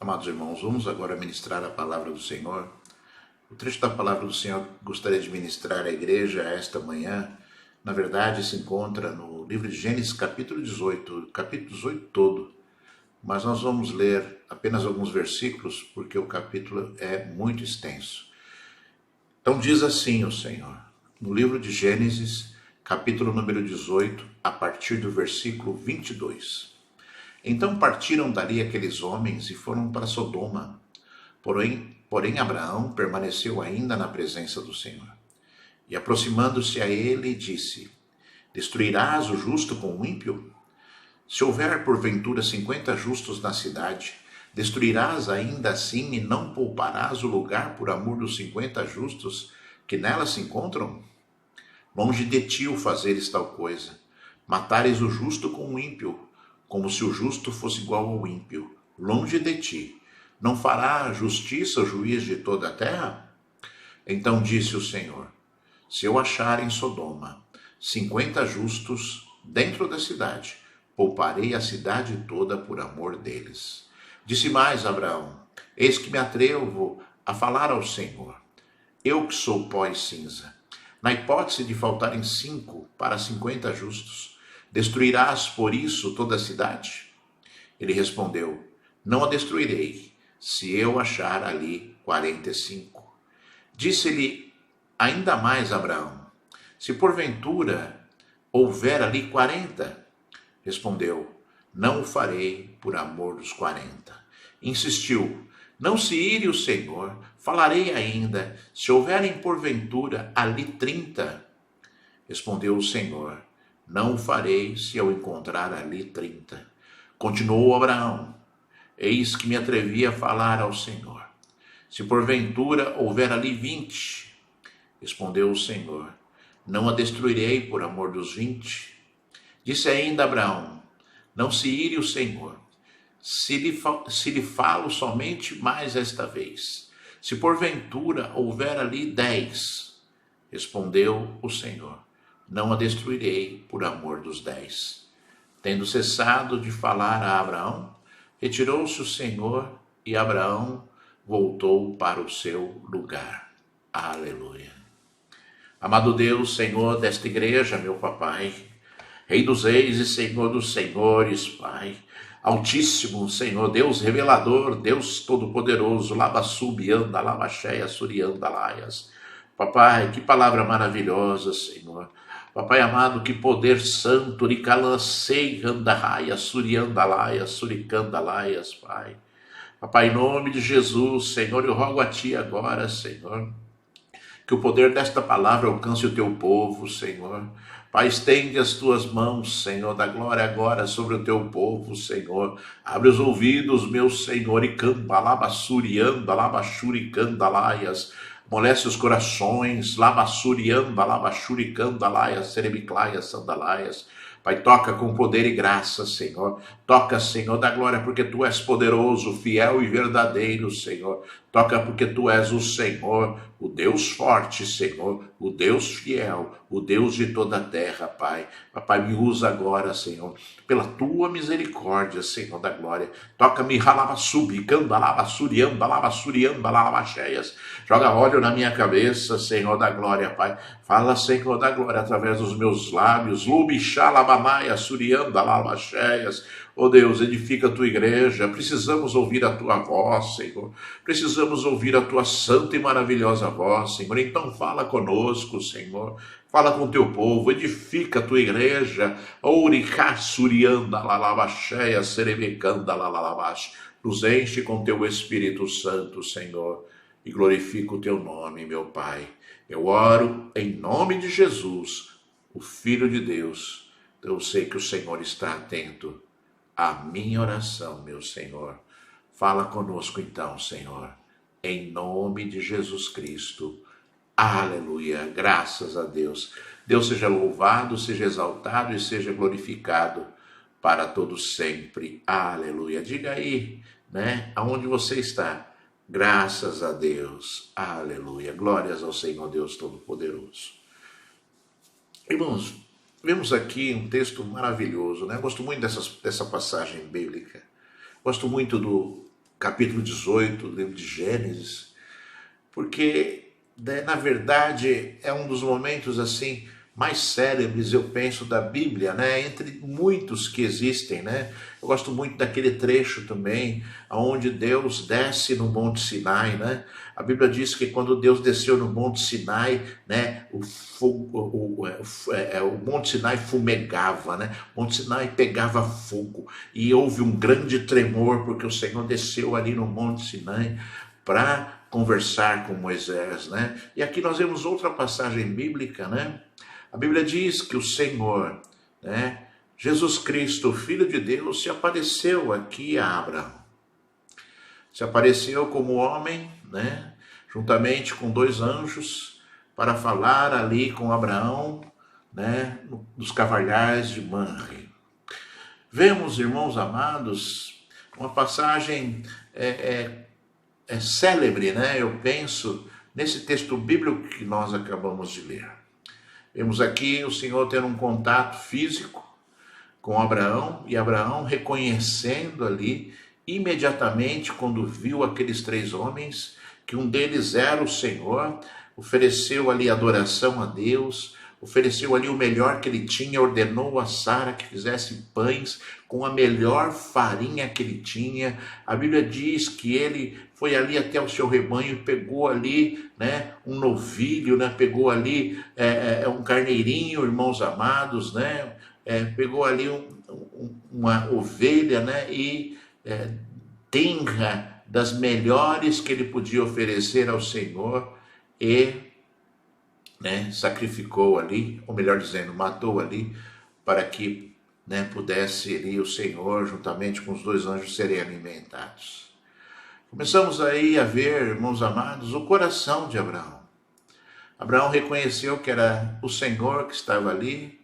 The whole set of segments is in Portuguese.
Amados irmãos, vamos agora ministrar a palavra do Senhor. O trecho da palavra do Senhor que gostaria de ministrar à igreja esta manhã, na verdade, se encontra no livro de Gênesis, capítulo 18 todo. Mas nós vamos ler apenas alguns versículos, porque o capítulo é muito extenso. Então diz assim o Senhor, no livro de Gênesis, capítulo número 18, a partir do versículo 22. Então partiram dali aqueles homens e foram para Sodoma. Porém Abraão permaneceu ainda na presença do Senhor. E aproximando-se a ele, disse: Destruirás o justo com o ímpio? Se houver porventura 50 justos na cidade, destruirás ainda assim e não pouparás o lugar por amor dos 50 justos que nela se encontram? Longe de ti o fazeres tal coisa, matares o justo com o ímpio, como se o justo fosse igual ao ímpio. Longe de ti. Não fará justiça o juiz de toda a terra? Então disse o Senhor: Se eu achar em Sodoma 50 justos dentro da cidade, pouparei a cidade toda por amor deles. Disse mais Abraão: Eis que me atrevo a falar ao Senhor. Eu que sou pó e cinza. Na hipótese de faltarem 5 para 50 justos, destruirás por isso toda a cidade? Ele respondeu: Não a destruirei, se eu achar ali 45. Disse-lhe ainda mais Abraão: Se porventura houver ali 40. Respondeu: Não o farei por amor dos 40. Insistiu: Não se ire o Senhor, falarei ainda, se houverem porventura ali 30. Respondeu o Senhor: Não o farei se eu encontrar ali 30. Continuou Abraão: Eis que me atrevi a falar ao Senhor. Se porventura houver ali 20. Respondeu o Senhor: Não a destruirei por amor dos 20. Disse ainda Abraão: Não se ire o Senhor, se lhe falo somente mais esta vez. Se porventura houver ali 10. Respondeu o Senhor: Não a destruirei por amor dos 10. Tendo cessado de falar a Abraão, retirou-se o Senhor e Abraão voltou para o seu lugar. Aleluia. Amado Deus, Senhor desta igreja, meu papai, Rei dos reis e Senhor dos senhores, Pai, Altíssimo, Senhor, Deus revelador, Deus todo-poderoso, Labassubianda, Labaxéia, Surianda, Laias. Papai, que palavra maravilhosa, Senhor. Papai amado, que poder santo, Nicalancei, Andaraia, Suriandalaias, Suricandalaias, Pai. Papai, em nome de Jesus, Senhor, eu rogo a Ti agora, Senhor, que o poder desta palavra alcance o Teu povo, Senhor. Pai, estende as Tuas mãos, Senhor, da glória agora sobre o Teu povo, Senhor. Abre os ouvidos, meu Senhor, e camba, labassurianda, labachuricandalaias. Amolece os corações, labassurianda, labachuricandalaias, cerebiclaias, sandalaias. Pai, toca com poder e graça, Senhor. Toca, Senhor, da glória, porque Tu és poderoso, fiel e verdadeiro, Senhor. Toca porque Tu és o Senhor, o Deus forte, Senhor, o Deus fiel, o Deus de toda a terra, Pai. Papai, me usa agora, Senhor, pela Tua misericórdia, Senhor da glória. Toca-me, ralabassubi, candalabassuriamba, labassuriamba, lalabaxéias. Joga óleo na minha cabeça, Senhor da glória, Pai. Fala, Senhor da glória, através dos meus lábios. Lubixalabamaia, surianda, lalabaxéias. Oh Deus, edifica a Tua igreja. Precisamos ouvir a Tua voz, Senhor. Precisamos ouvir a Tua santa e maravilhosa voz, Senhor. Então fala conosco, Senhor. Fala com o Teu povo. Edifica a Tua igreja. Ouricá, surianda, lalabaxéia, serebecanda, lalabax. Nos enche com Teu Espírito Santo, Senhor. E glorifica o Teu nome, meu Pai. Eu oro em nome de Jesus, o Filho de Deus. Eu sei que o Senhor está atento à minha oração, meu Senhor. Fala conosco então, Senhor, em nome de Jesus Cristo. Aleluia, graças a Deus. Deus seja louvado, seja exaltado e seja glorificado para todos sempre. Aleluia. Diga aí, né, aonde você está. Graças a Deus. Aleluia. Glórias ao Senhor Deus Todo-Poderoso. Irmãos, vemos aqui um texto maravilhoso, né? Gosto muito dessa passagem bíblica. Gosto muito do capítulo 18 do livro de Gênesis, porque, né, na verdade, é um dos momentos assim mais célebres, eu penso, da Bíblia, né? Entre muitos que existem, né? Eu gosto muito daquele trecho também, onde Deus desce no Monte Sinai, né? A Bíblia diz que quando Deus desceu no Monte Sinai, né, o Monte Sinai fumegava, né? O Monte Sinai pegava fogo e houve um grande tremor, porque o Senhor desceu ali no Monte Sinai para conversar com Moisés, né? E aqui nós vemos outra passagem bíblica, né? A Bíblia diz que o Senhor, né, Jesus Cristo, o Filho de Deus, se apareceu aqui a Abraão. Se apareceu como homem, né, juntamente com 2 anjos, para falar ali com Abraão, né, nos carvalhais de Manre. Vemos, irmãos amados, uma passagem célebre, né, eu penso, nesse texto bíblico que nós acabamos de ler. Vemos aqui o Senhor tendo um contato físico com Abraão, e Abraão reconhecendo ali, imediatamente, quando viu aqueles 3 homens, que um deles era o Senhor, ofereceu ali adoração a Deus, ofereceu ali o melhor que ele tinha, ordenou a Sara que fizesse pães com a melhor farinha que ele tinha. A Bíblia diz que ele foi ali até o seu rebanho e pegou ali, né, um novilho, né, pegou ali um carneirinho, irmãos amados, né, pegou ali uma ovelha, né, e tenra das melhores que ele podia oferecer ao Senhor e, né, sacrificou ali, ou melhor dizendo, matou ali, para que, né, pudesse ali o Senhor, juntamente com os 2 anjos, serem alimentados. Começamos aí a ver, irmãos amados, o coração de Abraão. Abraão reconheceu que era o Senhor que estava ali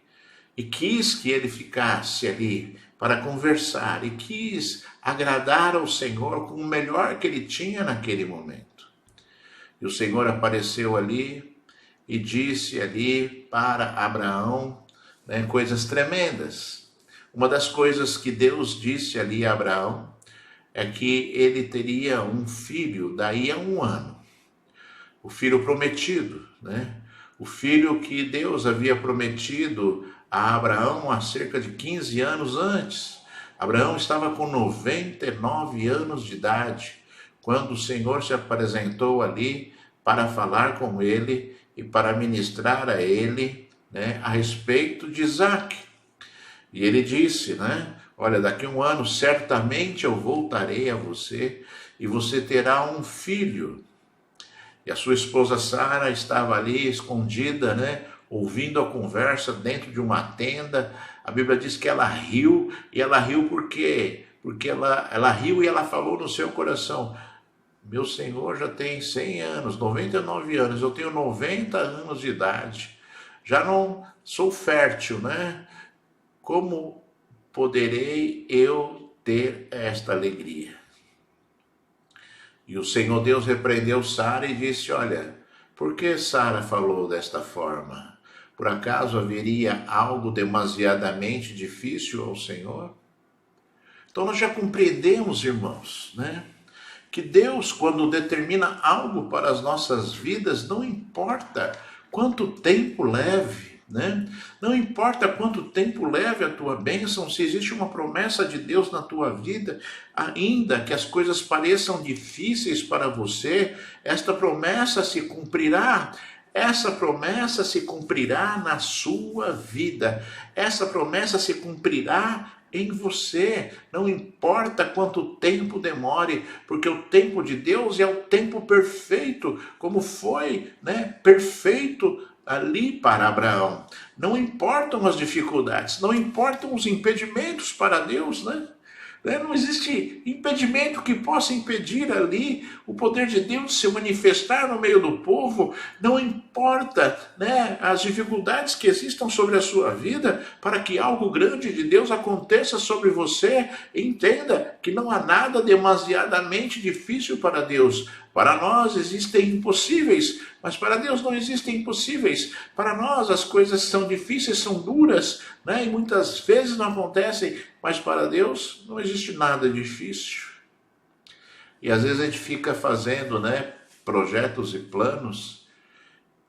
e quis que ele ficasse ali para conversar e quis agradar ao Senhor com o melhor que ele tinha naquele momento. E o Senhor apareceu ali e disse ali para Abraão, né, coisas tremendas. Uma das coisas que Deus disse ali a Abraão é que ele teria um filho daí a 1 ano. O filho prometido, né? O filho que Deus havia prometido a Abraão há cerca de 15 anos antes. Abraão estava com 99 anos de idade, quando o Senhor se apresentou ali para falar com ele e para ministrar a ele, né, a respeito de Isaque. E ele disse, né, olha, daqui a 1 ano certamente eu voltarei a você e você terá um filho. E a sua esposa Sara estava ali escondida, né, ouvindo a conversa dentro de uma tenda. A Bíblia diz que ela riu, e ela riu por quê? Porque ela riu e ela falou no seu coração, meu Senhor já tem 100 anos, 99 anos, eu tenho 90 anos de idade, já não sou fértil, né? Como poderei eu ter esta alegria? E o Senhor Deus repreendeu Sara e disse, olha, por que Sara falou desta forma? Por acaso haveria algo demasiadamente difícil ao Senhor? Então nós já compreendemos, irmãos, né, que Deus, quando determina algo para as nossas vidas, não importa quanto tempo leve, né? Não importa quanto tempo leve a tua bênção, se existe uma promessa de Deus na tua vida, ainda que as coisas pareçam difíceis para você, esta promessa se cumprirá. Essa promessa se cumprirá na sua vida. Essa promessa se cumprirá em você, não importa quanto tempo demore, porque o tempo de Deus é o tempo perfeito, como foi, né, perfeito ali para Abraão. Não importam as dificuldades, não importam os impedimentos para Deus, né? Não existe impedimento que possa impedir ali o poder de Deus se manifestar no meio do povo. Não importa, né, as dificuldades que existam sobre a sua vida, para que algo grande de Deus aconteça sobre você. Entenda que não há nada demasiadamente difícil para Deus. Para nós existem impossíveis, mas para Deus não existem impossíveis. Para nós as coisas são difíceis, são duras, né? E muitas vezes não acontecem, mas para Deus não existe nada difícil. E às vezes a gente fica fazendo, né, projetos e planos,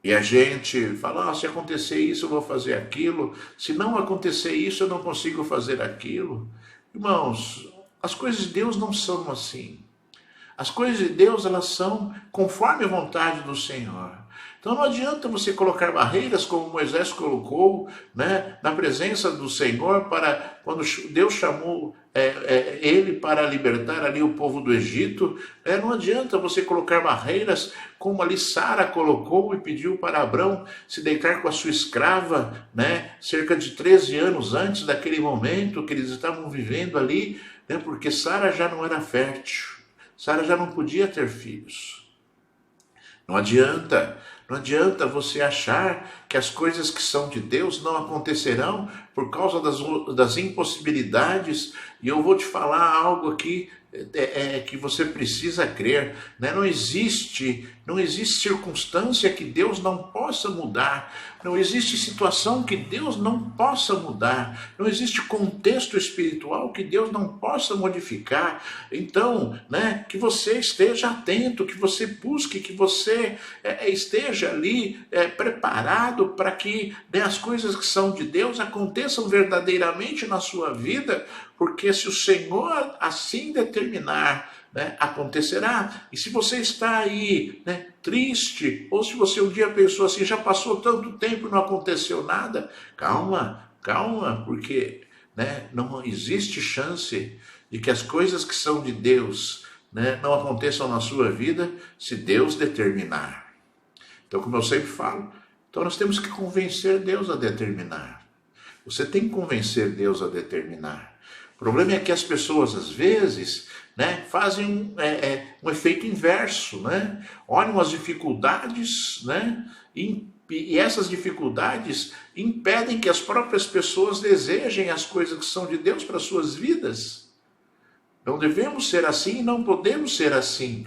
e a gente fala, se acontecer isso, eu vou fazer aquilo. Se não acontecer isso, eu não consigo fazer aquilo. Irmãos, as coisas de Deus não são assim. As coisas de Deus, elas são conforme a vontade do Senhor. Então não adianta você colocar barreiras como Moisés colocou, né, na presença do Senhor, para quando Deus chamou ele para libertar ali o povo do Egito. Não adianta você colocar barreiras como ali Sara colocou e pediu para Abrão se deitar com a sua escrava, né, cerca de 13 anos antes daquele momento que eles estavam vivendo ali, né, porque Sara já não era fértil, Sara já não podia ter filhos. Não adianta você achar que as coisas que são de Deus não acontecerão por causa das impossibilidades. E eu vou te falar algo aqui que você precisa crer, né? Não existe circunstância que Deus não possa mudar, não existe situação que Deus não possa mudar, não existe contexto espiritual que Deus não possa modificar. Então, né, que você esteja atento, que você busque, que você esteja ali preparado para que, né, as coisas que são de Deus aconteçam verdadeiramente na sua vida, porque se o Senhor assim determinar, né, acontecerá. E se você está aí, né, triste, ou se você um dia pensou assim, já passou tanto tempo e não aconteceu nada, calma, porque, né, não existe chance de que as coisas que são de Deus, né, não aconteçam na sua vida se Deus determinar. Então, como eu sempre falo, então nós temos que convencer Deus a determinar. Você tem que convencer Deus a determinar. O problema é que as pessoas, às vezes, né, fazem um efeito inverso, né? Olham as dificuldades, né, e essas dificuldades impedem que as próprias pessoas desejem as coisas que são de Deus para as suas vidas. Não devemos ser assim e não podemos ser assim.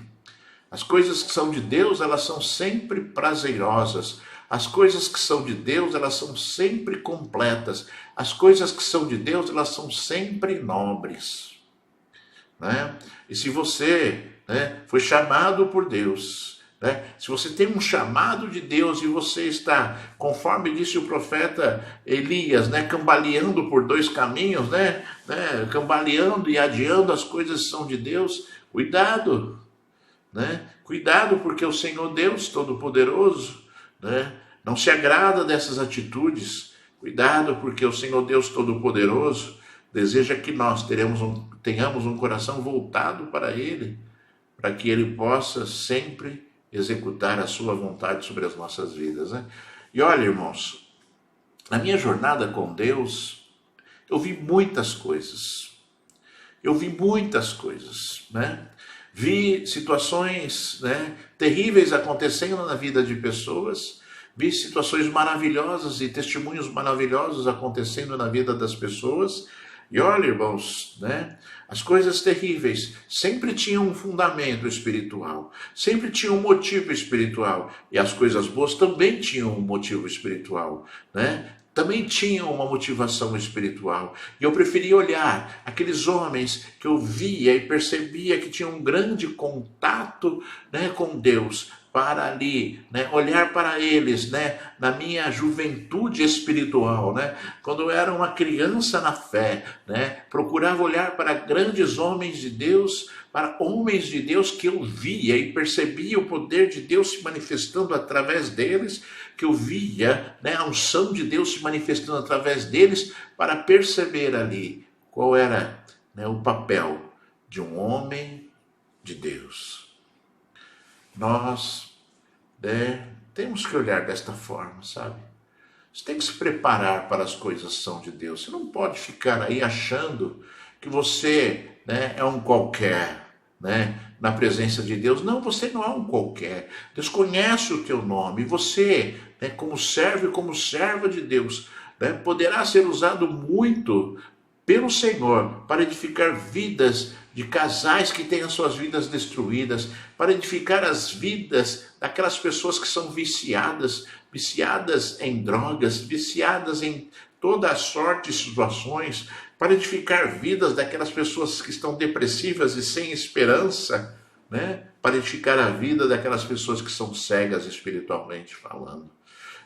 As coisas que são de Deus, elas são sempre prazerosas. As coisas que são de Deus, elas são sempre completas. As coisas que são de Deus, elas são sempre nobres, né? E se você, né, foi chamado por Deus, né, se você tem um chamado de Deus e você está, conforme disse o profeta Elias, né, cambaleando por dois caminhos, né, cambaleando e adiando as coisas que são de Deus, cuidado, né? Cuidado, porque o Senhor Deus Todo-Poderoso, né, não se agrada dessas atitudes. Cuidado, porque o Senhor Deus Todo-Poderoso deseja que nós tenhamos um coração voltado para Ele, para que Ele possa sempre executar a sua vontade sobre as nossas vidas, né? E olha, irmãos, na minha jornada com Deus, eu vi muitas coisas. Né? Vi situações, né, terríveis acontecendo na vida de pessoas, vi situações maravilhosas e testemunhos maravilhosos acontecendo na vida das pessoas. E olha, irmãos, né, as coisas terríveis sempre tinham um fundamento espiritual, sempre tinham um motivo espiritual, e as coisas boas também tinham um motivo espiritual, né? Também tinham uma motivação espiritual. E eu preferia olhar aqueles homens que eu via e percebia que tinham um grande contato, né, com Deus, para ali, né, olhar para eles, né, na minha juventude espiritual, né, quando eu era uma criança na fé, né, procurava olhar para grandes homens de Deus, para homens de Deus que eu via e percebia o poder de Deus se manifestando através deles, que eu via, né, a unção de Deus se manifestando através deles, para perceber ali qual era, né, o papel de um homem de Deus. Nós, né, temos que olhar desta forma, sabe? Você tem que se preparar para as coisas que são de Deus. Você não pode ficar aí achando que você, né, é um qualquer, né, na presença de Deus. Não, você não é um qualquer. Deus conhece o teu nome. Você, né, como servo e como serva de Deus, né, poderá ser usado muito pelo Senhor para edificar vidas de casais que têm as suas vidas destruídas, para edificar as vidas daquelas pessoas que são viciadas em drogas, viciadas em toda a sorte de situações, para edificar vidas daquelas pessoas que estão depressivas e sem esperança. né, para edificar a vida daquelas pessoas que são cegas espiritualmente falando.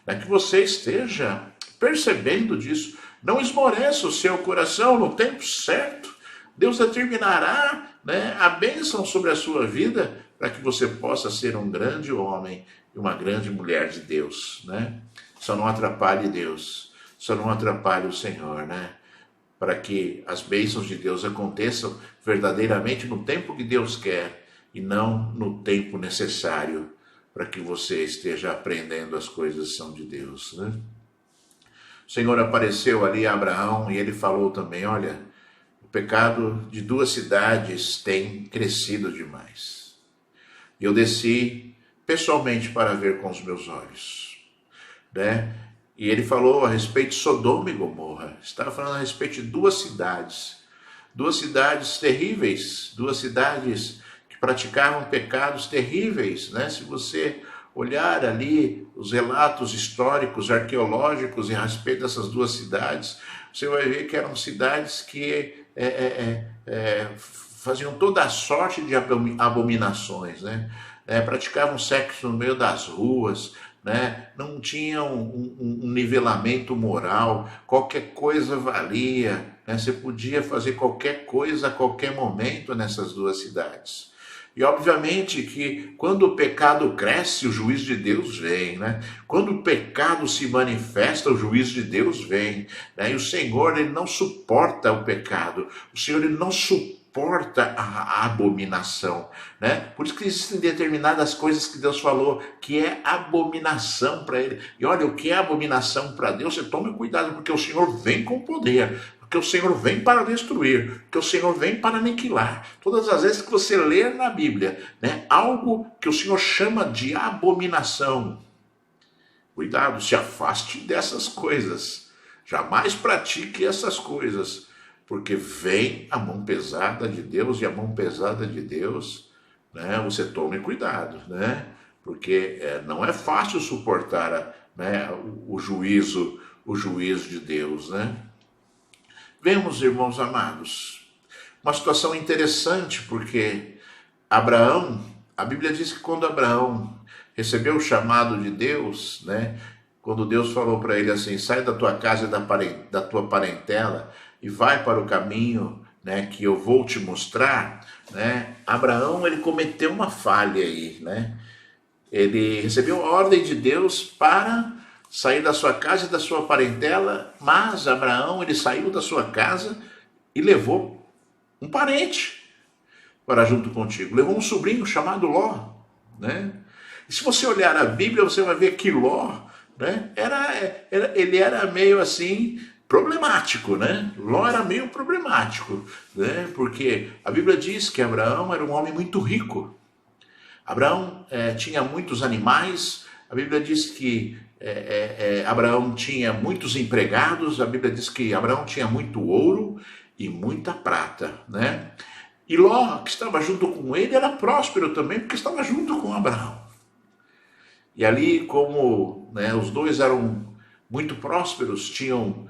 Que você esteja percebendo disso. Não esmoreça o seu coração no tempo certo. Deus determinará, né, a bênção sobre a sua vida para que você possa ser um grande homem e uma grande mulher de Deus. Né? Só não atrapalhe Deus, só não atrapalhe o Senhor, né? Para que as bênçãos de Deus aconteçam verdadeiramente no tempo que Deus quer e não no tempo necessário para que você esteja aprendendo as coisas que são de Deus. Né? O Senhor apareceu ali a Abraão e ele falou também, olha, o pecado de 2 cidades tem crescido demais. E eu desci pessoalmente para ver com os meus olhos. Né? E ele falou a respeito de Sodoma e Gomorra. Estava falando a respeito de 2 cidades. 2 cidades terríveis, 2 cidades que praticavam pecados terríveis. Né? Se você olhar ali os relatos históricos, arqueológicos a respeito dessas 2 cidades, você vai ver que eram cidades que faziam toda a sorte de abominações, né? Praticavam sexo no meio das ruas, né? Não tinham um nivelamento moral, qualquer coisa valia, né? Você podia fazer qualquer coisa a qualquer momento nessas 2 cidades. E obviamente que quando o pecado cresce, o juízo de Deus vem, né? Quando o pecado se manifesta, o juízo de Deus vem, né? E o Senhor, ele não suporta o pecado, o Senhor, ele não suporta a abominação, né? Por isso que existem determinadas coisas que Deus falou que é abominação para ele. E olha, o que é abominação para Deus, você tome cuidado, porque o Senhor vem com poder. Porque o Senhor vem para destruir, porque o Senhor vem para aniquilar. Todas as vezes que você ler na Bíblia, né, algo que o Senhor chama de abominação, cuidado, se afaste dessas coisas. Jamais pratique essas coisas, porque vem a mão pesada de Deus, e a mão pesada de Deus, né, você tome cuidado, né, porque não é fácil suportar, né, o juízo de Deus, né. Vemos, irmãos amados, uma situação interessante, porque Abraão, a Bíblia diz que quando Abraão recebeu o chamado de Deus, né, quando Deus falou para ele assim, sai da tua casa e da tua parentela e vai para o caminho, né, que eu vou te mostrar, né, Abraão, ele cometeu uma falha aí, né, ele recebeu a ordem de Deus para sair da sua casa e da sua parentela, mas Abraão, ele saiu da sua casa e levou um parente para junto contigo. Levou um sobrinho chamado Ló, né? E se você olhar a Bíblia, você vai ver que Ló, né, ele era meio assim problemático, né? Ló era meio problemático, né? Porque a Bíblia diz que Abraão era um homem muito rico. Abraão tinha muitos animais. A Bíblia diz que Abraão tinha muitos empregados. A Bíblia diz que Abraão tinha muito ouro e muita prata, né? E Ló, que estava junto com ele, era próspero também, porque estava junto com Abraão. E ali, como, né, os dois eram muito prósperos, tinham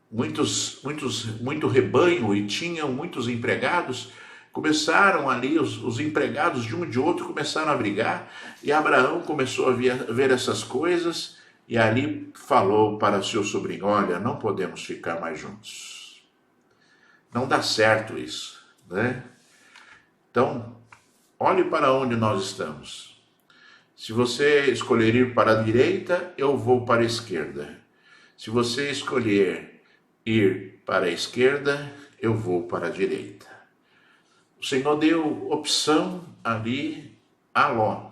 muito rebanho e tinham muitos empregados, começaram ali, os empregados de um e de outro começaram a brigar, e Abraão começou a ver essas coisas, e ali falou para seu sobrinho, olha, não podemos ficar mais juntos. Não dá certo isso, né? Então, olhe para onde nós estamos. Se você escolher ir para a direita, eu vou para a esquerda. Se você escolher ir para a esquerda, eu vou para a direita. O Senhor deu opção ali a Ló,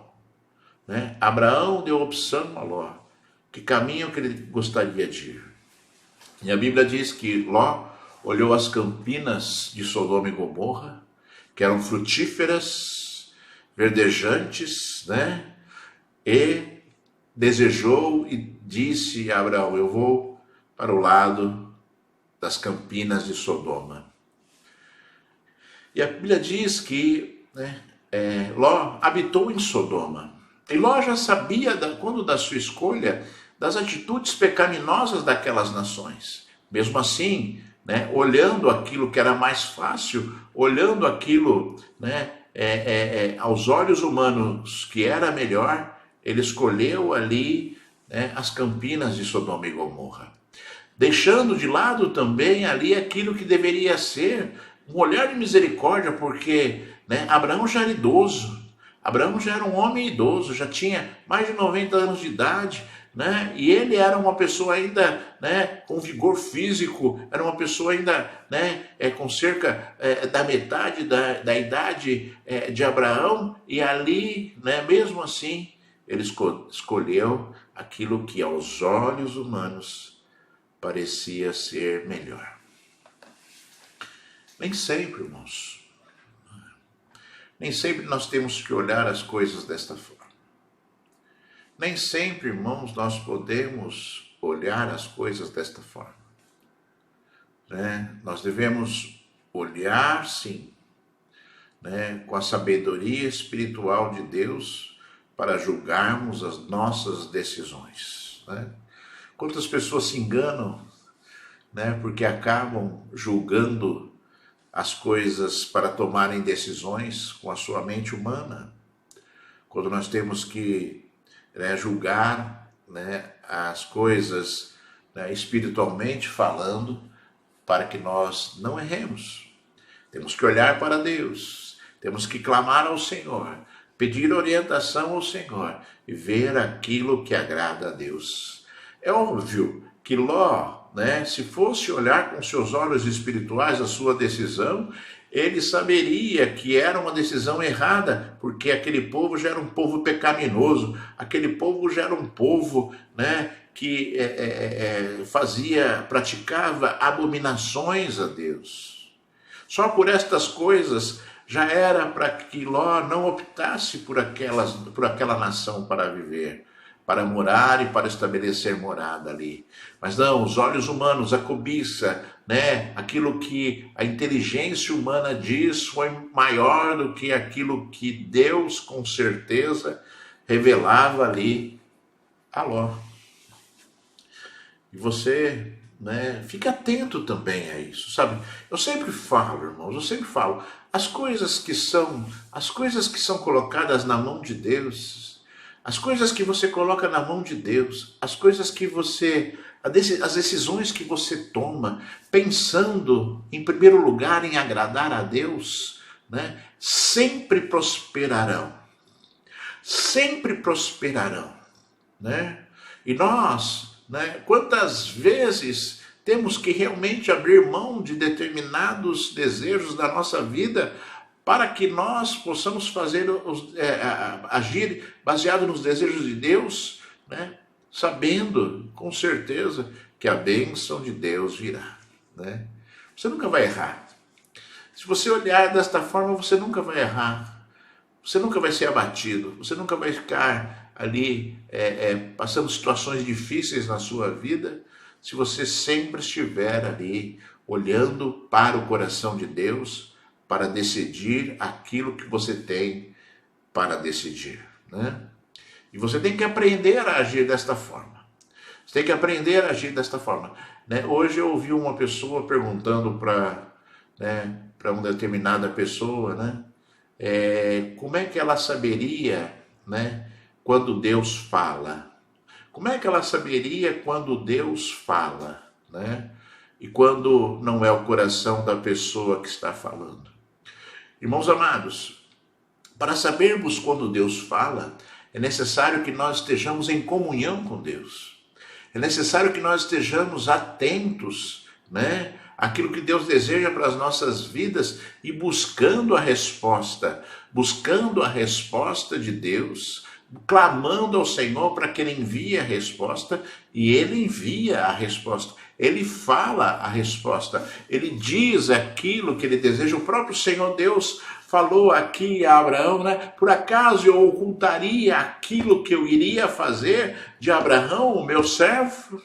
né? Abraão deu opção a Ló, que caminho que ele gostaria de ir. E a Bíblia diz que Ló olhou as campinas de Sodoma e Gomorra, que eram frutíferas, verdejantes, né? E desejou e disse a Abraão, eu vou para o lado das campinas de Sodoma. E a Bíblia diz que, né, Ló habitou em Sodoma. E Ló já sabia, quando da sua escolha, das atitudes pecaminosas daquelas nações. Mesmo assim, né, olhando aquilo que era mais fácil, olhando aquilo, né, aos olhos humanos que era melhor, ele escolheu ali, né, as campinas de Sodoma e Gomorra, deixando de lado também ali aquilo que deveria ser um olhar de misericórdia, porque, né, Abraão já era idoso, Abraão já era um homem idoso, já tinha mais de 90 anos de idade, né? E ele era uma pessoa ainda, né, com vigor físico, era uma pessoa ainda, né, com cerca da metade da idade de Abraão, e ali, né, mesmo assim, ele escolheu aquilo que aos olhos humanos parecia ser melhor. Nem sempre, irmãos, nem sempre nós temos que olhar as coisas desta forma. Nem sempre, irmãos, nós podemos olhar as coisas desta forma, né? Nós devemos olhar, sim, né, com a sabedoria espiritual de Deus para julgarmos as nossas decisões, né? Quantas pessoas se enganam, né, porque acabam julgando as coisas para tomarem decisões com a sua mente humana, quando nós temos que, né, julgar, né, as coisas, né, espiritualmente falando, para que nós não erremos. Temos que olhar para Deus, temos que clamar ao Senhor, pedir orientação ao Senhor e ver aquilo que agrada a Deus. É óbvio que Ló, né, se fosse olhar com seus olhos espirituais a sua decisão, ele saberia que era uma decisão errada, porque aquele povo já era um povo pecaminoso, aquele povo já era um povo, né, que praticava abominações a Deus. Só por estas coisas já era para que Ló não optasse por aquela nação para viver, para morar e para estabelecer morada ali. Mas não, os olhos humanos, a cobiça, né, aquilo que a inteligência humana diz foi maior do que aquilo que Deus, com certeza, revelava ali a Ló. E você, né, fica atento também a isso, sabe? Eu sempre falo, irmãos, as coisas que são colocadas na mão de Deus, as coisas que você coloca na mão de Deus, as decisões que você toma, pensando em primeiro lugar em agradar a Deus, né, sempre prosperarão, né? E nós, né, quantas vezes temos que realmente abrir mão de determinados desejos da nossa vida para que nós possamos agir baseado nos desejos de Deus, né, sabendo com certeza que a bênção de Deus virá, né? Você nunca vai errar. Se você olhar desta forma, você nunca vai errar. Você nunca vai ser abatido. Você nunca vai ficar ali passando situações difíceis na sua vida, se você sempre estiver ali olhando para o coração de Deus para decidir aquilo que você tem para decidir, né? E você tem que aprender a agir desta forma. Você tem que aprender a agir desta forma, né? Hoje eu ouvi uma pessoa perguntando para uma determinada pessoa, né, como é que ela saberia, né, quando Deus fala? Como é que ela saberia quando Deus fala, né? E quando não é o coração da pessoa que está falando? Irmãos amados, para sabermos quando Deus fala, é necessário que nós estejamos em comunhão com Deus. É necessário que nós estejamos atentos, né, àquilo que Deus deseja para as nossas vidas e buscando a resposta de Deus, clamando ao Senhor para que Ele envie a resposta, e Ele envia a resposta. Ele fala a resposta, Ele diz aquilo que Ele deseja. O próprio Senhor Deus falou aqui a Abraão, né? Por acaso eu ocultaria aquilo que eu iria fazer de Abraão, o meu servo?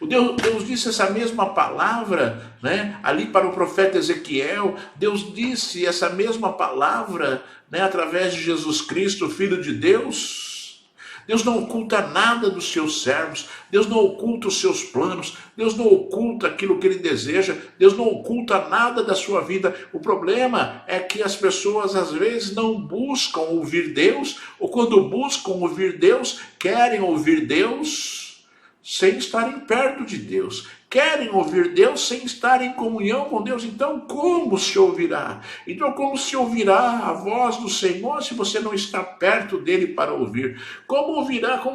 Deus disse essa mesma palavra, né, ali para o profeta Ezequiel. Deus disse essa mesma palavra, né, através de Jesus Cristo, Filho de Deus. Deus não oculta nada dos seus servos, Deus não oculta os seus planos, Deus não oculta aquilo que Ele deseja, Deus não oculta nada da sua vida. O problema é que as pessoas às vezes não buscam ouvir Deus, ou quando buscam ouvir Deus, querem ouvir Deus sem estarem perto de Deus. Querem ouvir Deus sem estar em comunhão com Deus. Então, como se ouvirá? Então, como se ouvirá a voz do Senhor se você não está perto dele para ouvir? Como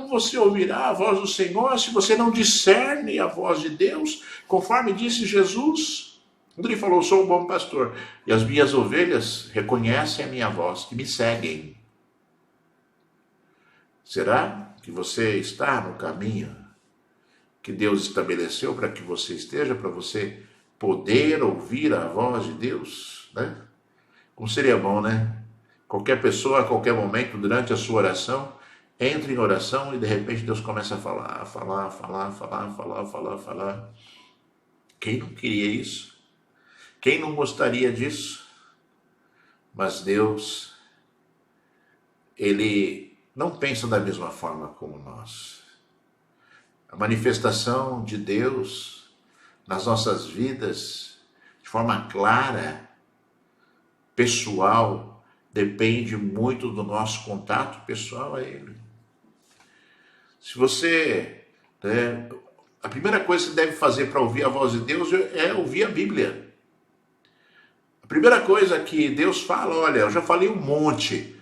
você ouvirá a voz do Senhor se você não discerne a voz de Deus? Conforme disse Jesus, quando ele falou, sou um bom pastor, e as minhas ovelhas reconhecem a minha voz e me seguem. Será que você está no caminho que Deus estabeleceu para que você esteja, para você poder ouvir a voz de Deus, né? Como seria bom, né? Qualquer pessoa, a qualquer momento, durante a sua oração, entre em oração e de repente Deus começa a falar. Quem não queria isso? Quem não gostaria disso? Mas Deus, Ele não pensa da mesma forma como nós. A manifestação de Deus nas nossas vidas, de forma clara, pessoal, depende muito do nosso contato pessoal a Ele. Se você, a primeira coisa que você deve fazer para ouvir a voz de Deus é ouvir a Bíblia. A primeira coisa que Deus fala, olha, eu já falei um monte,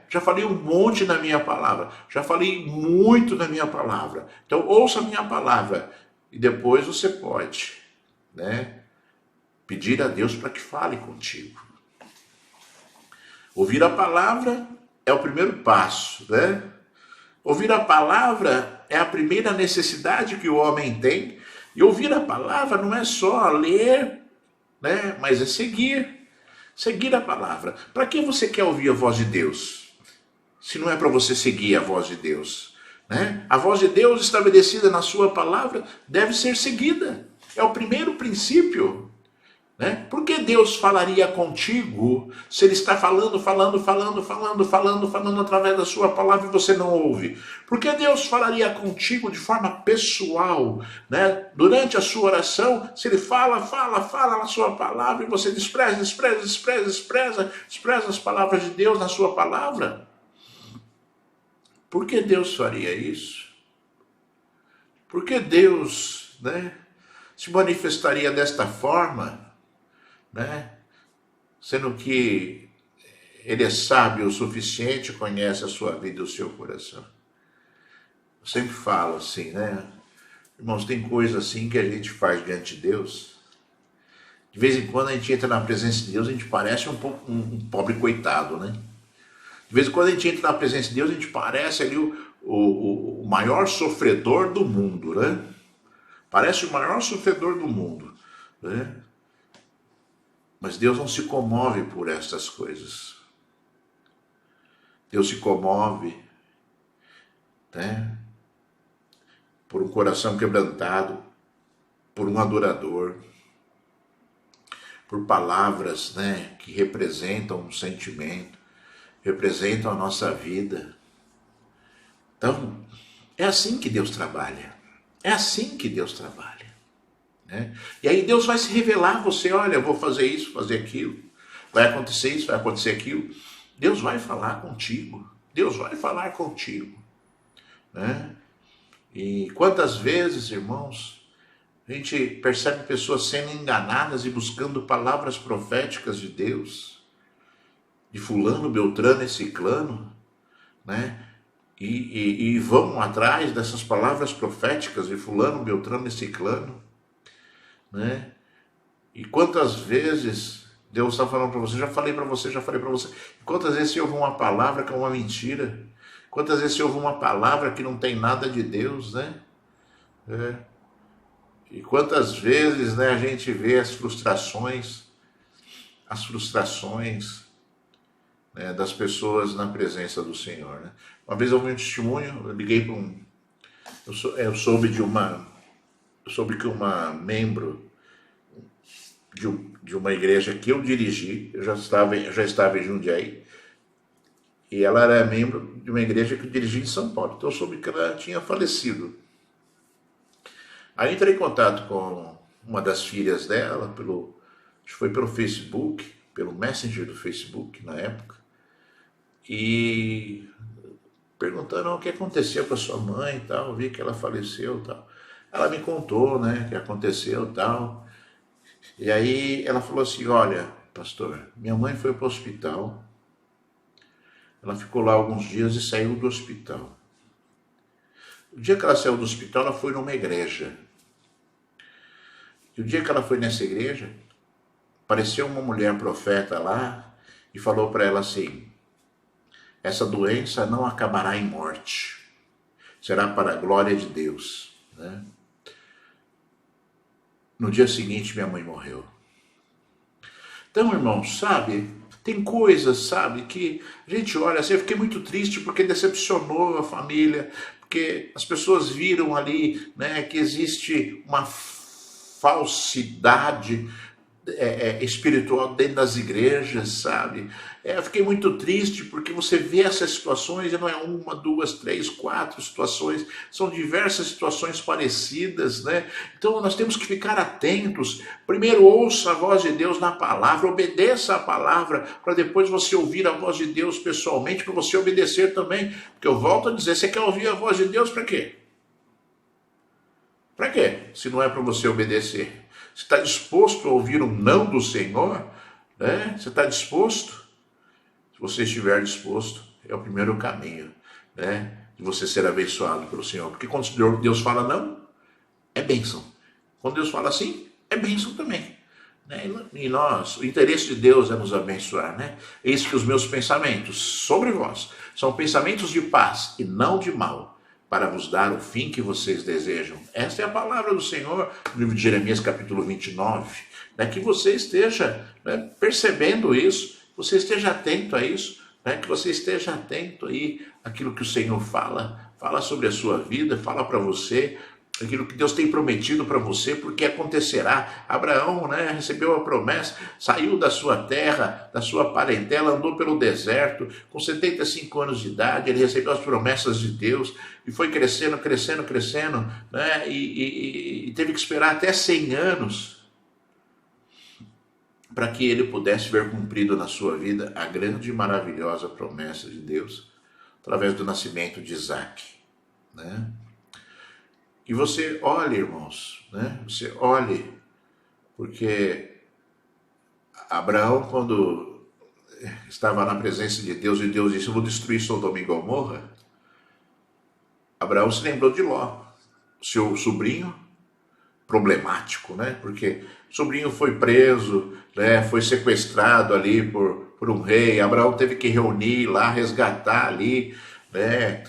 já falei um monte na minha palavra, já falei muito na minha palavra. Então ouça a minha palavra e depois você pode, pedir a Deus para que fale contigo. Ouvir a palavra é o primeiro passo, Ouvir a palavra é a primeira necessidade que o homem tem. E ouvir a palavra não é só ler, mas é seguir. Seguir a palavra. Para que você quer ouvir a voz de Deus? Se não é para você seguir a voz de Deus. A voz de Deus estabelecida na sua palavra deve ser seguida. É o primeiro princípio. Por que Deus falaria contigo se Ele está falando através da sua palavra e você não ouve? Por que Deus falaria contigo de forma pessoal, durante a sua oração, se Ele fala na sua palavra e você despreza as palavras de Deus na sua palavra? Por que Deus faria isso? Por que Deus, se manifestaria desta forma? Sendo que Ele é sábio o suficiente, conhece a sua vida e o seu coração. Eu sempre falo assim, Irmãos, tem coisa assim que a gente faz diante de Deus. De vez em quando a gente entra na presença de Deus, a gente parece um pobre coitado, De vez em quando a gente entra na presença de Deus, a gente parece ali o maior sofredor do mundo, Parece o maior sofredor do mundo, Mas Deus não se comove por essas coisas. Deus se comove, por um coração quebrantado, por um adorador, por palavras, que representam um sentimento, representam a nossa vida. Então, é assim que Deus trabalha. É assim que Deus trabalha. E aí Deus vai se revelar a você, olha, eu vou fazer isso, fazer aquilo, vai acontecer isso, vai acontecer aquilo. Deus vai falar contigo, Deus vai falar contigo. E quantas vezes, irmãos, a gente percebe pessoas sendo enganadas e buscando palavras proféticas de Deus, de fulano, beltrano e ciclano, e vão atrás dessas palavras proféticas de fulano, beltrano e ciclano, E quantas vezes Deus está falando para você, já falei para você. Quantas vezes você ouve uma palavra que é uma mentira? Quantas vezes você ouve uma palavra que não tem nada de Deus, E quantas vezes, a gente vê as frustrações, das pessoas na presença do Senhor, Uma vez eu ouvi um testemunho, eu liguei para eu soube que uma membro de uma igreja que eu dirigi, eu já estava em Jundiaí, E ela era membro de uma igreja que eu dirigia em São Paulo. Então eu soube que ela tinha falecido. Aí entrei em contato com uma das filhas dela, acho que foi pelo Facebook, pelo Messenger do Facebook na época, e perguntando o que acontecia com a sua mãe e tal, vi que ela faleceu e tal. Ela me contou, né, o que aconteceu e tal. E aí ela falou assim, olha, pastor, minha mãe foi para o hospital, ela ficou lá alguns dias e saiu do hospital. O dia que ela saiu do hospital, ela foi numa igreja. E o dia que ela foi nessa igreja, apareceu uma mulher profeta lá e falou para ela assim, essa doença não acabará em morte, será para a glória de Deus, né? No dia seguinte, minha mãe morreu. Então, irmãos, sabe, tem coisas, sabe, que a gente olha assim, eu fiquei muito triste porque decepcionou a família, porque as pessoas viram ali, né, que existe uma falsidade espiritual dentro das igrejas, sabe? Eu fiquei muito triste porque você vê essas situações e não é uma, duas, três, quatro situações, são diversas situações parecidas, né? Então nós temos que ficar atentos. Primeiro ouça a voz de Deus na palavra, obedeça a palavra, para depois você ouvir a voz de Deus pessoalmente, para você obedecer também. Porque eu volto a dizer, você quer ouvir a voz de Deus para quê? Para quê? Se não é para você obedecer. Você está disposto a ouvir um não do Senhor? Né? Você está disposto? Se você estiver disposto, é o primeiro caminho, né? De você ser abençoado pelo Senhor. Porque quando Deus fala não, é bênção. Quando Deus fala sim, é bênção também. Né? E nós, o interesse de Deus é nos abençoar, né? Eis que os meus pensamentos sobre vós são pensamentos de paz e não de mal, para vos dar o fim que vocês desejam. Esta é a palavra do Senhor, no livro de Jeremias, capítulo 29. Né? Que você esteja, né, percebendo isso, você esteja atento a isso, né? Que você esteja atento aí àquilo que o Senhor fala sobre a sua vida, fala para você, aquilo que Deus tem prometido para você, porque acontecerá. Abraão, né, recebeu a promessa, saiu da sua terra, da sua parentela, andou pelo deserto, com 75 anos de idade, ele recebeu as promessas de Deus, e foi crescendo, né, e teve que esperar até 100 anos, para que ele pudesse ver cumprido na sua vida a grande e maravilhosa promessa de Deus, através do nascimento de Isaac, né? E você olhe, irmãos, né? Você olhe, porque Abraão, quando estava na presença de Deus e Deus disse, eu vou destruir Sodoma e Gomorra, Abraão se lembrou de Ló, seu sobrinho problemático, né? Porque o sobrinho foi preso, né? Foi sequestrado ali por um rei, Abraão teve que reunir lá, resgatar ali, né?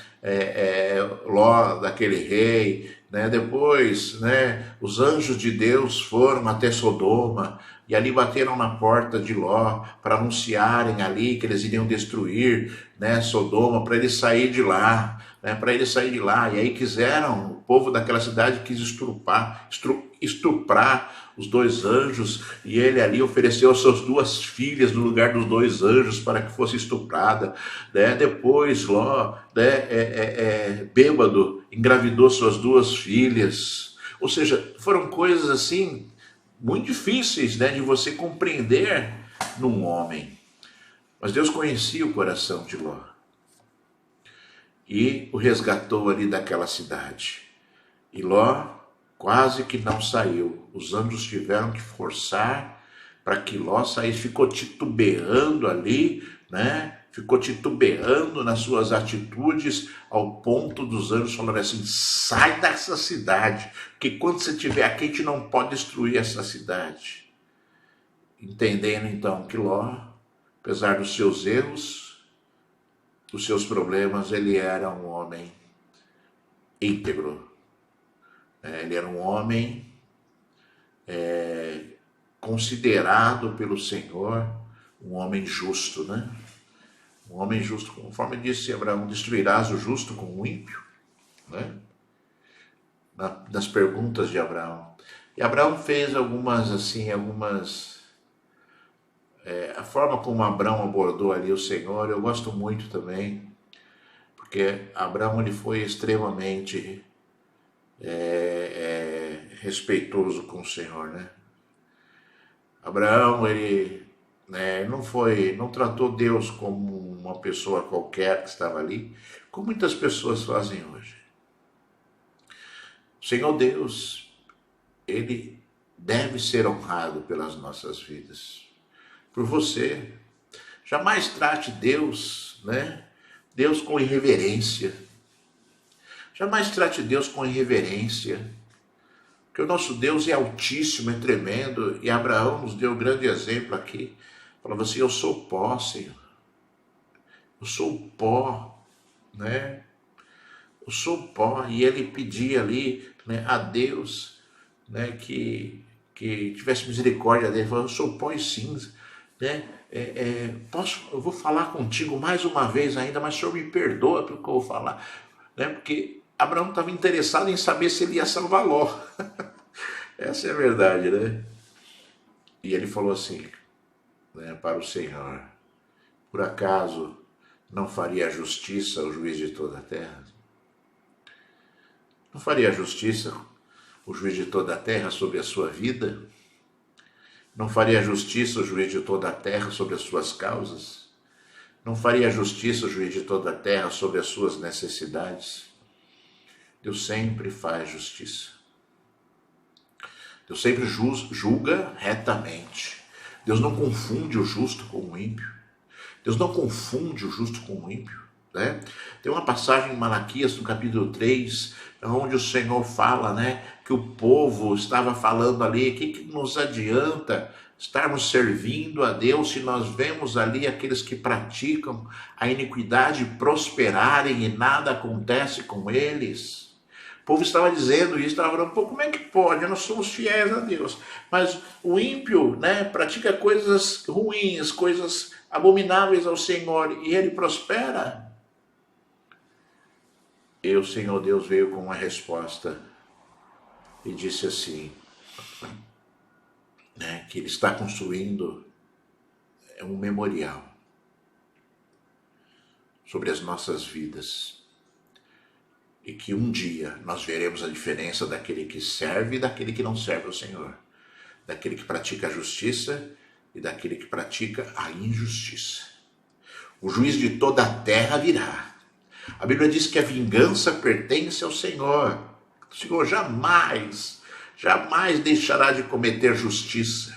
Ló daquele rei, né? Depois, né, os anjos de Deus foram até Sodoma e ali bateram na porta de Ló para anunciarem ali que eles iriam destruir, né, Sodoma, para ele sair de lá, né, para ele sair de lá. E aí quiseram, o povo daquela cidade quis estuprar os dois anjos, e ele ali ofereceu as suas duas filhas no lugar dos dois anjos para que fosse estuprada, né? Depois Ló, né, bêbado, engravidou suas duas filhas. Ou seja, foram coisas assim muito difíceis, né, de você compreender num homem. Mas Deus conhecia o coração de Ló e o resgatou ali daquela cidade. E Ló quase que não saiu. Os anjos tiveram que forçar para que Ló saísse. Ficou titubeando ali, né? Ficou titubeando nas suas atitudes, ao ponto dos anjos falarem assim, sai dessa cidade, porque quando você estiver aqui, a gente não pode destruir essa cidade. Entendendo então que Ló, apesar dos seus erros, dos seus problemas, ele era um homem íntegro. Ele era um homem considerado pelo Senhor, um homem justo, né? Um homem justo, conforme disse Abraão, destruirás o justo com o ímpio, né? Nas perguntas de Abraão. E Abraão fez algumas A forma como Abraão abordou ali o Senhor, eu gosto muito também, porque Abraão ele foi extremamente respeitoso com o Senhor, né? Abraão, ele não tratou Deus como uma pessoa qualquer que estava ali, como muitas pessoas fazem hoje. O Senhor Deus, ele deve ser honrado pelas nossas vidas. Por você, jamais trate Deus, Deus com irreverência. Jamais trate Deus com irreverência. Porque o nosso Deus é altíssimo, é tremendo, e Abraão nos deu um grande exemplo aqui. Falava assim, eu sou pó, Senhor. Eu sou pó, né? Eu sou pó. E ele pedia ali, a Deus, que tivesse misericórdia dele. Ele falou, eu sou pó e cinza, né? Eu vou falar contigo mais uma vez ainda, mas o Senhor me perdoa pelo que eu vou falar, né? Porque Abraão estava interessado em saber se ele ia salvar Ló. Essa é a verdade, né? E ele falou assim, para o Senhor, por acaso não faria justiça o juiz de toda a terra? Não faria justiça o juiz de toda a terra sobre a sua vida? Não faria justiça o juiz de toda a terra sobre as suas causas? Não faria justiça o juiz de toda a terra sobre as suas necessidades? Deus sempre faz justiça. Deus sempre julga retamente. Deus não confunde o justo com o ímpio. Deus não confunde o justo com o ímpio, né? Tem uma passagem em Malaquias, no capítulo 3, onde o Senhor fala, que o povo estava falando ali, o que nos adianta estarmos servindo a Deus se nós vemos ali aqueles que praticam a iniquidade prosperarem e nada acontece com eles? O povo estava dizendo isso, estava falando, como é que pode? Nós somos fiéis a Deus. Mas o ímpio, pratica coisas ruins, coisas abomináveis ao Senhor, e ele prospera. E o Senhor Deus veio com uma resposta e disse assim, que ele está construindo um memorial sobre as nossas vidas. E que um dia nós veremos a diferença daquele que serve e daquele que não serve ao Senhor. Daquele que pratica a justiça e daquele que pratica a injustiça. O juiz de toda a terra virá. A Bíblia diz que a vingança pertence ao Senhor. O Senhor jamais deixará de cometer justiça.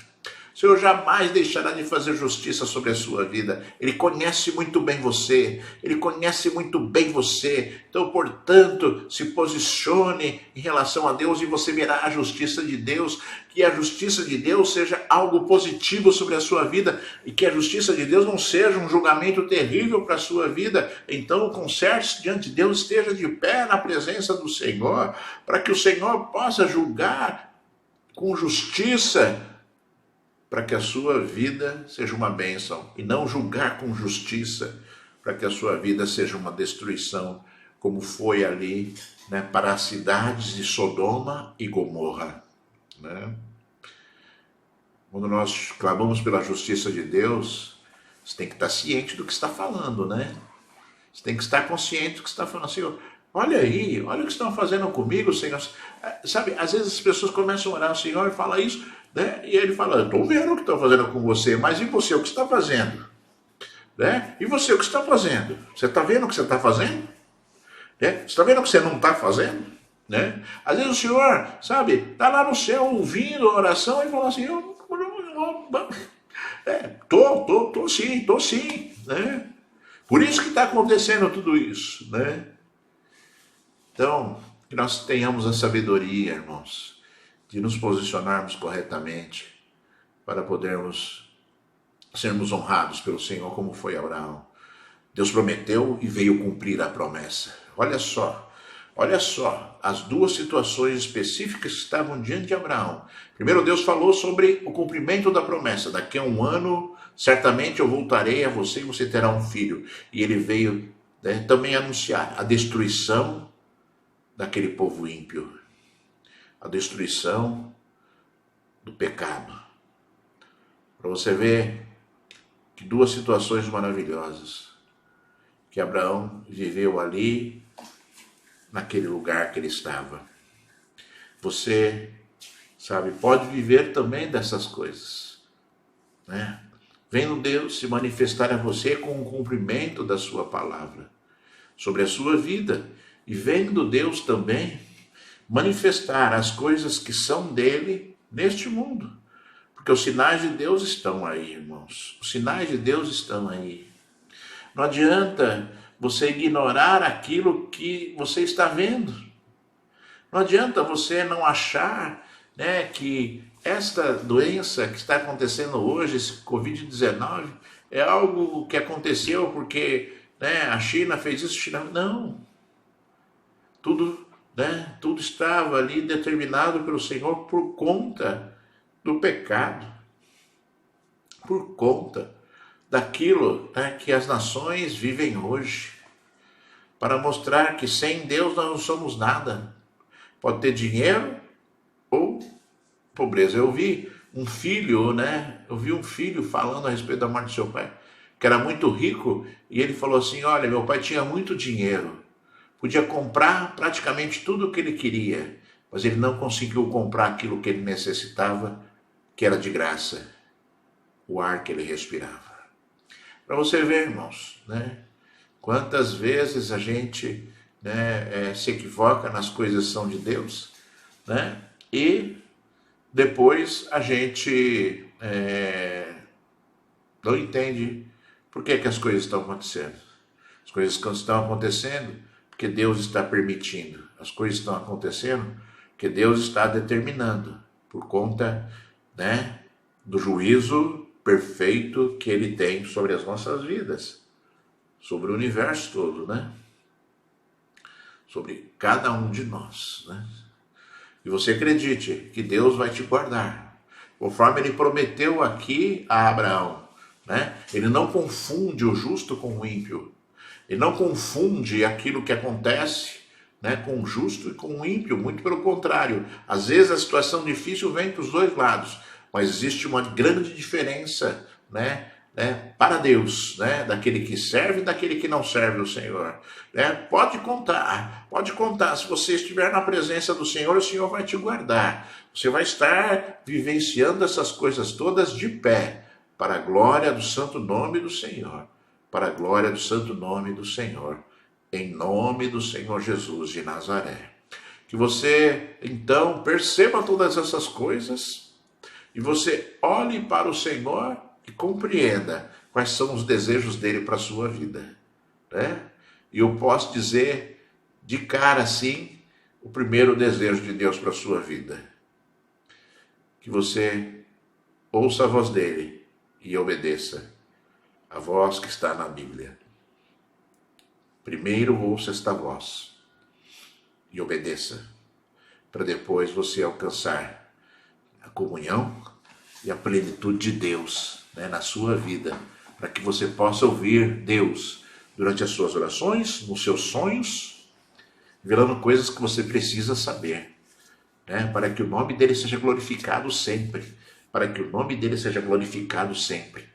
O Senhor jamais deixará de fazer justiça sobre a sua vida. Ele conhece muito bem você. Ele conhece muito bem você. Então, portanto, se posicione em relação a Deus e você verá a justiça de Deus. Que a justiça de Deus seja algo positivo sobre a sua vida. E que a justiça de Deus não seja um julgamento terrível para a sua vida. Então, conserte-se diante de Deus, esteja de pé na presença do Senhor, para que o Senhor possa julgar com justiça, para que a sua vida seja uma bênção, e não julgar com justiça, para que a sua vida seja uma destruição, como foi ali, para as cidades de Sodoma e Gomorra. Quando nós clamamos pela justiça de Deus, você tem que estar ciente do que está falando, Você tem que estar consciente do que está falando. Senhor, olha aí, olha o que estão fazendo comigo, Senhor. Sabe, às vezes as pessoas começam a orar ao Senhor e falam isso, e ele fala, eu estou vendo o que estão fazendo com você, mas e você, o que está fazendo? E você, o que está fazendo? Você está vendo o que você está fazendo? Você está vendo o que você não está fazendo? Às vezes o Senhor, sabe, está lá no céu ouvindo a oração e fala assim, tô sim, Por isso que está acontecendo tudo isso, Então, que nós tenhamos a sabedoria, irmãos, de nos posicionarmos corretamente para podermos sermos honrados pelo Senhor, como foi Abraão. Deus prometeu e veio cumprir a promessa. Olha só, as duas situações específicas que estavam diante de Abraão. Primeiro, Deus falou sobre o cumprimento da promessa. Daqui a 1 ano, certamente eu voltarei a você e você terá um filho. E ele veio também anunciar a destruição daquele povo ímpio. A destruição do pecado. Para você ver que duas situações maravilhosas que Abraão viveu ali, naquele lugar que ele estava. Você, sabe, pode viver também dessas coisas, né? Vendo Deus se manifestar a você com o cumprimento da sua palavra sobre a sua vida, e vendo Deus também manifestar as coisas que são dele neste mundo. Porque os sinais de Deus estão aí, irmãos. Os sinais de Deus estão aí. Não adianta você ignorar aquilo que você está vendo. Não adianta você não achar, né, que esta doença que está acontecendo hoje, esse Covid-19, é algo que aconteceu porque, né, a China fez isso, China... Não. Tudo, né, tudo estava ali determinado pelo Senhor por conta do pecado, por conta daquilo, né, que as nações vivem hoje, para mostrar que sem Deus nós não somos nada. Pode ter dinheiro ou pobreza. Eu vi um filho, né? Eu vi um filho falando a respeito da morte do seu pai, que era muito rico, e ele falou assim: olha, meu pai tinha muito dinheiro, podia comprar praticamente tudo o que ele queria, mas ele não conseguiu comprar aquilo que ele necessitava, que era de graça, o ar que ele respirava. Para você ver, irmãos, né? Quantas vezes a gente, né, se equivoca nas coisas que são de Deus, né? E depois a gente não entende por que as coisas estão acontecendo. As coisas estão acontecendo porque Deus está permitindo. As coisas estão acontecendo porque Deus está determinando, por conta, né, do juízo perfeito que Ele tem sobre as nossas vidas, sobre o universo todo, né? Sobre cada um de nós, né? E você acredite que Deus vai te guardar, conforme Ele prometeu aqui a Abraão, né? Ele não confunde o justo com o ímpio. Ele não confunde aquilo que acontece, né, com o justo e com o ímpio. Muito pelo contrário. Às vezes a situação difícil vem para os dois lados, mas existe uma grande diferença, né, para Deus, né, daquele que serve e daquele que não serve o Senhor. Né? Pode contar. Se você estiver na presença do Senhor, o Senhor vai te guardar. Você vai estar vivenciando essas coisas todas de pé, para a glória do santo nome do Senhor. Para a glória do santo nome do Senhor. Em nome do Senhor Jesus de Nazaré. Que você, então, perceba todas essas coisas e você olhe para o Senhor e compreenda quais são os desejos dele para a sua vida, né? E eu posso dizer de cara assim, o primeiro desejo de Deus para a sua vida: que você ouça a voz dele e obedeça a voz que está na Bíblia. Primeiro ouça esta voz e obedeça, para depois você alcançar a comunhão e a plenitude de Deus, né, na sua vida, para que você possa ouvir Deus durante as suas orações, nos seus sonhos, revelando coisas que você precisa saber, né, para que o nome dele seja glorificado sempre, para que o nome dele seja glorificado sempre,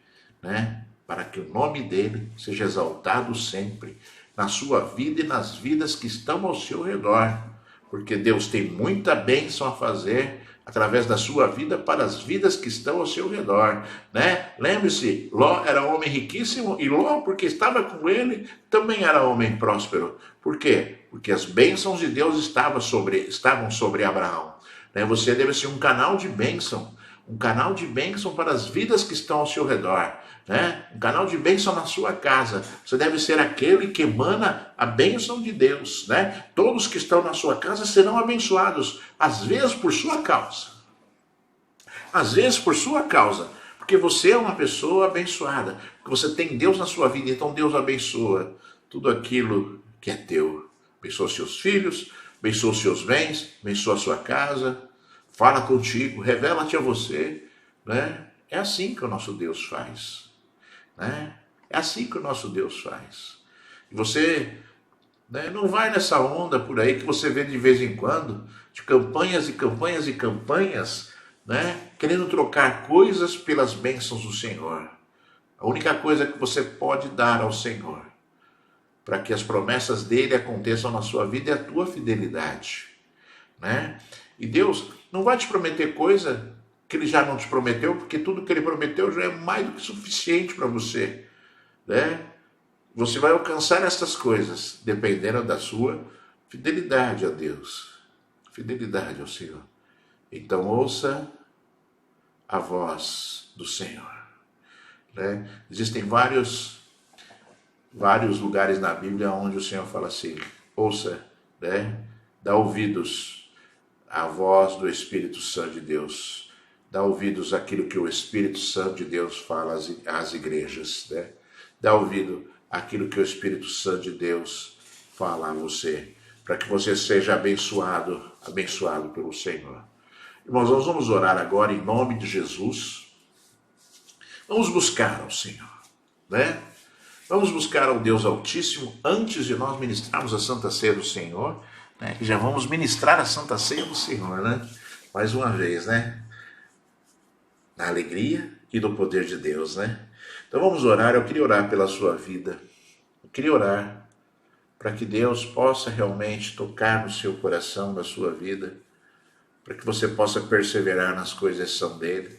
né, para que o nome dele seja exaltado sempre, na sua vida e nas vidas que estão ao seu redor, porque Deus tem muita bênção a fazer através da sua vida para as vidas que estão ao seu redor, né? Lembre-se, Ló era um homem riquíssimo e Ló, porque estava com ele, também era homem próspero. Por quê? Porque as bênçãos de Deus estavam sobre Abraão, né? Você deve ser um canal de bênção para as vidas que estão ao seu redor, né? Um canal de bênção na sua casa. Você deve ser aquele que emana a bênção de Deus, né? Todos que estão na sua casa serão abençoados, às vezes por sua causa. Às vezes por sua causa, porque você é uma pessoa abençoada, porque você tem Deus na sua vida, então Deus abençoa tudo aquilo que é teu. Abençoa seus filhos, abençoa seus bens, abençoa a sua casa, fala contigo, revela-te a você, né? É assim que o nosso Deus faz, né? É assim que o nosso Deus faz. E você, né, não vai nessa onda por aí que você vê de vez em quando, de campanhas e campanhas e campanhas, né, querendo trocar coisas pelas bênçãos do Senhor. A única coisa que você pode dar ao Senhor para que as promessas dele aconteçam na sua vida é a tua fidelidade, né? E Deus não vai te prometer coisa que ele já não te prometeu, porque tudo que ele prometeu já é mais do que suficiente para você, né? Você vai alcançar essas coisas dependendo da sua fidelidade a Deus, fidelidade ao Senhor. Então ouça a voz do Senhor, né? Existem vários lugares na Bíblia onde o Senhor fala assim: ouça, né? Dá ouvidos à voz do Espírito Santo de Deus, dá ouvidos àquilo que o Espírito Santo de Deus fala às igrejas, né? Dá ouvido àquilo que o Espírito Santo de Deus fala a você, para que você seja abençoado pelo Senhor. Irmãos, nós vamos orar agora em nome de Jesus. Vamos buscar ao Senhor, né? Vamos buscar ao Deus Altíssimo antes de nós ministrarmos a Santa Ceia do Senhor, né? Que já vamos ministrar a Santa Ceia do Senhor, né? Mais uma vez, né? Na alegria e no poder de Deus, né? Então vamos orar. Eu queria orar pela sua vida. Eu queria orar para que Deus possa realmente tocar no seu coração, na sua vida, para que você possa perseverar nas coisas que são dele,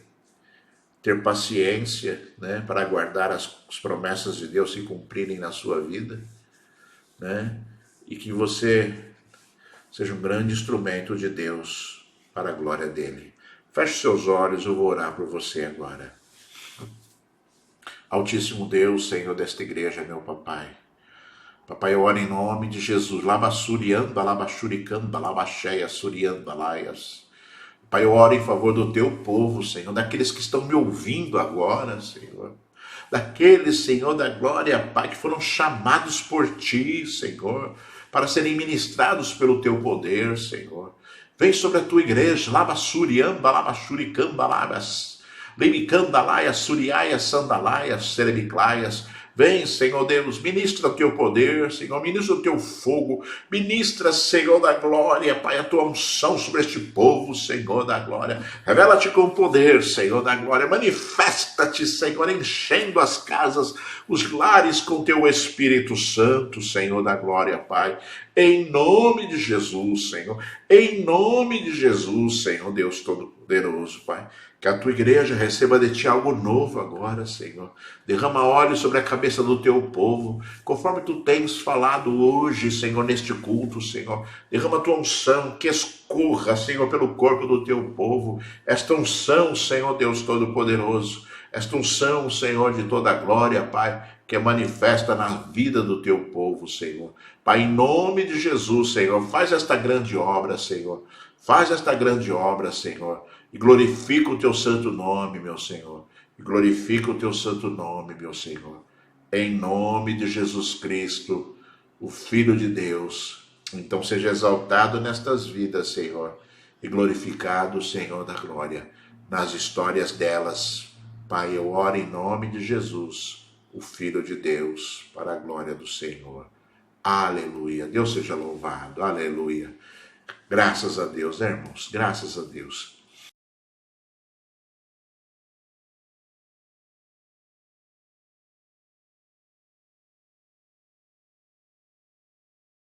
ter paciência, né, para aguardar as promessas de Deus se cumprirem na sua vida, né, e que você seja um grande instrumento de Deus para a glória dele. Feche seus olhos, eu vou orar por você agora. Altíssimo Deus, Senhor desta igreja, meu papai. Papai, eu oro em nome de Jesus. Labassurianda, labachuricanda, labacheia, surianda, laias. Pai, eu oro em favor do teu povo, Senhor, daqueles que estão me ouvindo agora, Senhor. Daqueles, Senhor, da glória, Pai, que foram chamados por ti, Senhor, para serem ministrados pelo teu poder, Senhor. Vem sobre a tua igreja, labassurianda, labachuricanda, labas. Limicandalaias, suriaias, sandalaias, cerebiclaias. Vem, Senhor Deus, ministra o teu poder, Senhor, ministra o teu fogo, ministra, Senhor da glória, Pai, a tua unção sobre este povo, Senhor da glória. Revela-te com poder, Senhor da glória, manifesta-te, Senhor, enchendo as casas, os lares com teu Espírito Santo, Senhor da glória, Pai. Em nome de Jesus, Senhor, em nome de Jesus, Senhor Deus Todo-Poderoso, Pai. Que a tua igreja receba de ti algo novo agora, Senhor. Derrama óleo sobre a cabeça do teu povo, conforme tu tens falado hoje, Senhor, neste culto, Senhor. Derrama a tua unção, que escorra, Senhor, pelo corpo do teu povo. Esta unção, Senhor Deus Todo-Poderoso. Esta unção, Senhor, de toda a glória, Pai, que é manifesta na vida do teu povo, Senhor. Pai, em nome de Jesus, Senhor, faz esta grande obra, Senhor. Faz esta grande obra, Senhor. E glorifica o teu santo nome, meu Senhor. E glorifica o teu santo nome, meu Senhor. Em nome de Jesus Cristo, o Filho de Deus. Então seja exaltado nestas vidas, Senhor. E glorificado, Senhor da glória, nas histórias delas. Pai, eu oro em nome de Jesus, o Filho de Deus, para a glória do Senhor. Aleluia. Deus seja louvado. Aleluia. Graças a Deus, né, irmãos? Graças a Deus.